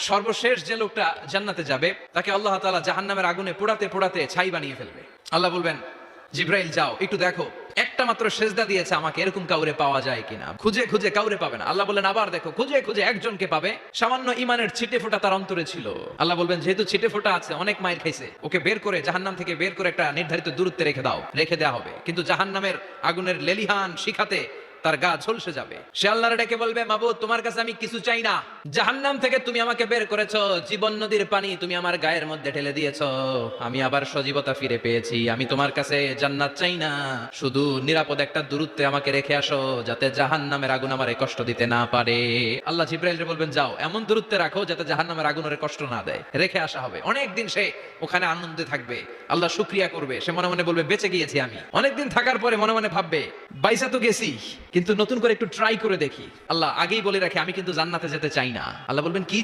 সর্বশেষ যে লোকটা জান্নাতে যাবে তাকে আল্লাহ তাআলা জাহান্নামের আগুনে পোড়াতে পোড়াতে ছাই বানিয়ে ফেলবে। আল্লাহ বলবেন, জিব্রাইল যাও একটু দেখো একটা মাত্র সেজদা দিয়েছে আমাকে, এরকম কাউরে পাওয়া যায় কিনা। খুঁজে খুঁজে কাউরে পাবে না। আল্লাহ বললেন আবার দেখো, খুঁজে খুঁজে একজনকে পাবে, সামান্য ইমানের ছিটে ফোঁটা তার অন্তরে ছিল। আল্লাহ বলবেন যেহেতু ছিটে ফোঁটা আছে, অনেক মায়ের খাইছে, ওকে বের করে জাহান্নাম থেকে বের করে একটা নির্ধারিত দূরত্বে রেখে দাও, রেখে দেওয়া হবে। কিন্তু জাহান্নামের আগুনের লেলিহান শিখাতে তার গা ঝলসে যাবে। সে আল্লাহর ডেকে বলবে, মাবুদ তোমার কাছে আমি কিছু চাই না, জাহান্নাম থেকে তুমি আমাকে বের করেছো, জীবন নদীর পানি তুমি আমার গায়ের মধ্যে ঢেলে দিয়েছো, আমি আবার সজীবতা ফিরে পেয়েছি, আমি তোমার কাছে জান্নাত চাই না, শুধু নিরাপদ একটা দূরত্বে আমাকে রেখে আসো যাতে জাহান্নামের আগুন আমারে কষ্ট দিতে না পারে। আল্লাহ জিব্রাইলকে বলবেন যাও এমন দূরত্বে রাখো যাতে জাহান্নামের আগুন ওরে কষ্ট না দেয়। রেখে আসা হবে। অনেকদিন সে ওখানে আনন্দে থাকবে, আল্লাহ শুকরিয়া করবে, সে মনে মনে বলবে বেঁচে গিয়েছি আমি। অনেকদিন থাকার পরে মনে মনে ভাববে বাইসা তো গেছি, কিন্তু নতুন করে একটু ট্রাই করে দেখি। আল্লাহ আগেই বলে রাখে আমি কিন্তু জান্নাতে যেতে চাই না। আল্লাহ বলবেন কি চাও?